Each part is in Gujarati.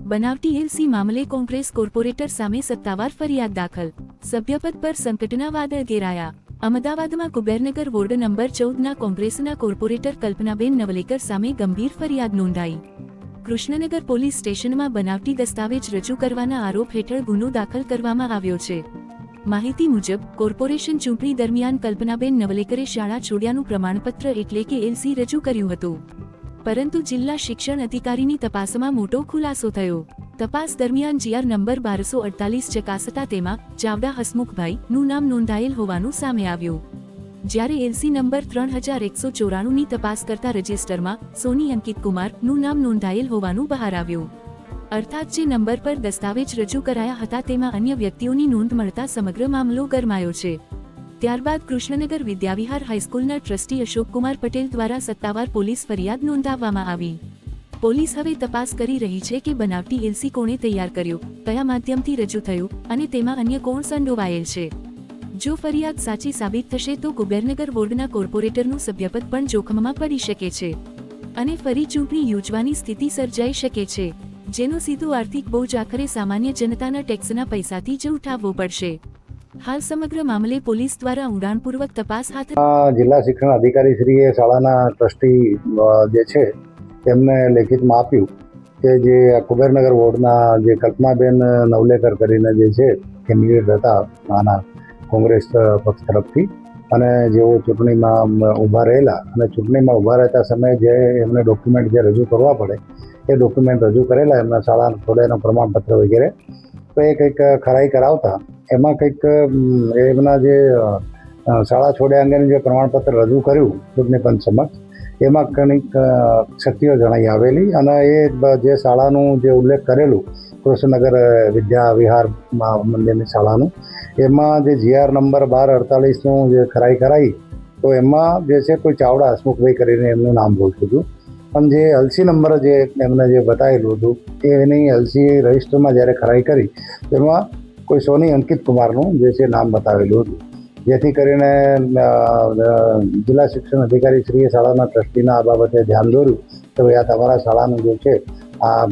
બનાવટી એલસી મામલે કોંગ્રેસ કોર્પોરેટર સામે સત્તાવાર ફરિયાદ દાખલ. સભ્યપદ પર સંકટના વાદળ ઘેરાયા. અમદાવાદમાં કુબેરનગર વોર્ડ નંબર 14ના કોંગ્રેસના કોર્પોરેટર કલ્પનાબેન નવલેકર સામે ગંભીર ફરિયાદ નોંધાઈ. કૃષ્ણનગર પોલીસ સ્ટેશનમાં બનાવટી દસ્તાવેજ રજૂ કરવાના આરોપ હેઠળ ગુનો દાખલ કરવામાં આવ્યો છે. માહિતી મુજબ કોર્પોરેશન ચૂંટણી દરમિયાન કલ્પનાબેન નવલેકરે શાળા છોડ્યાનું પ્રમાણપત્ર એટલે કે એલસી રજૂ કર્યું હતું. પરંતુ જિલ્લા શિક્ષણ અધિકારીની તપાસમાં મોટો ખુલાસો થયો. તપાસ દરમિયાન જીઆર નંબર 1248 ચકાસતા તેમાં ચાવડા હસમુખભાઈનું નામ નોંધાયેલ હોવાનું સામે આવ્યું. જ્યારે એલસી નંબર 3194ની તપાસ કરતા રજિસ્ટરમાં સોની અંકિત કુમારનું નામ નોંધાયેલ હોવાનું બહાર આવ્યું. અર્થાત જે નંબર પર દસ્તાવેજ રજૂ કરાયા હતા તેમાં અન્ય વ્યક્તિઓની નોંધ મળતા સમગ્ર મામલો ગરમાયો છે. ત્યારબાદ કૃષ્ણનગર વિદ્યાવિહાર હાઈસ્કૂલના ટ્રસ્ટી અશોકકુમાર પટેલ દ્વારા સત્તાવાર પોલીસ ફરિયાદ નોંધાવવામાં આવી. પોલીસ હવે તપાસ કરી રહી છે કે બનાવટી એલસી કોણે તૈયાર કર્યો, કયા માધ્યમથી રજૂ થયું અને તેમાં અન્ય કોણ સંડોવાયેલ છે. જો ફરિયાદ સાચી સાબિત થશે તો કુબેરનગર વોર્ડના કોર્પોરેટરનું સભ્યપદ પણ જોખમમાં પડી શકે છે અને ફરી ચૂંટણી યોજવાની સ્થિતિ સર્જાઈ શકે છે, જેનો સીધો આર્થિક બોજ આખરે સામાન્ય જનતાના ટેક્સના પૈસાથી જ ઉઠાવવો પડશે. હાલ સમગ્ર મામલે પોલીસ દ્વારા ઊંડાણપૂર્વક તપાસ હાથ જિલ્લા શિક્ષણ અધિકારી શ્રીએ શાળાના ટ્રસ્ટી જે છે તેમને લેખિતમાં આપ્યું કે જે કુબેરનગર વોર્ડના જે કલ્પનાબેન નવલેકર કરીને જે છે કેન્ડિડેટ હતા આના કોંગ્રેસ પક્ષ તરફથી, અને જેઓ ચૂંટણીમાં ઊભા રહેલા અને ચૂંટણીમાં ઊભા રહેતા સમયે જે એમને ડોક્યુમેન્ટ જે રજૂ કરવા પડે એ ડોક્યુમેન્ટ રજૂ કરેલા, એમના શાળા છોડ્યાનું પ્રમાણપત્ર વગેરે, તો એ કંઈક ખરાઈ કરાવતા એમાં કંઈક એમના જે શાળા છોડ્યા અંગેનું જે પ્રમાણપત્ર રજૂ કર્યું ચૂંટણી પંચ સમક્ષ, એમાં કંઈક ક્ષતિઓ જણાઈ આવેલી અને એ જે શાળાનું જે ઉલ્લેખ કરેલું કૃષ્ણનગર વિદ્યાવિહાર મંદિરની શાળાનું, એમાં જે જીઆર નંબર 1248નું જે ખરાઈ કરાઈ તો એમાં જે છે કોઈ ચાવડા હસમુખભાઈ કરીને એમનું નામ બોલતું હતું, પણ જે એલસી નંબર જે એમને જે બતાવેલું હતું એની એલસી રજિસ્ટરમાં જ્યારે ખરાઈ કરી તેમાં કોઈ સોની અંકિત કુમારનું જે છે નામ બતાવેલું હતું, જેથી કરીને જિલ્લા શિક્ષણ અધિકારી શ્રીએ શાળાના ટ્રસ્ટીના આ બાબતે ધ્યાન દોર્યું કે ભાઈ આ તમારા શાળાનું જે છે આ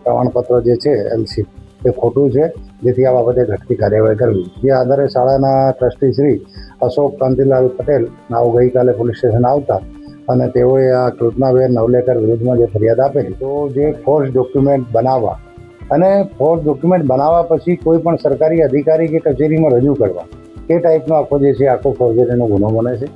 પ્રમાણપત્ર જે છે એલસી એ ખોટું છે, જેથી આ બાબતે ઘટતી કાર્યવાહી કરવી. જે આધારે શાળાના ટ્રસ્ટી શ્રી અશોક કાંતિલાલ પટેલ નાઓ ગઈકાલે પોલીસ સ્ટેશન આવતા અને તેઓએ આ કલ્પનાબેન નવલેકર વિરુદ્ધમાં જે ફરિયાદ આપેલી, તો જે ફોર્સ ડોક્યુમેન્ટ બનાવવા અને ફોર્સ ડોક્યુમેન્ટ બનાવવા પછી કોઈ પણ સરકારી અધિકારી કે કચેરીમાં રજૂ કરવા, એ ટાઈપનો આખો જે છે આખો ફોર્જરીનો ગુનો બને છે.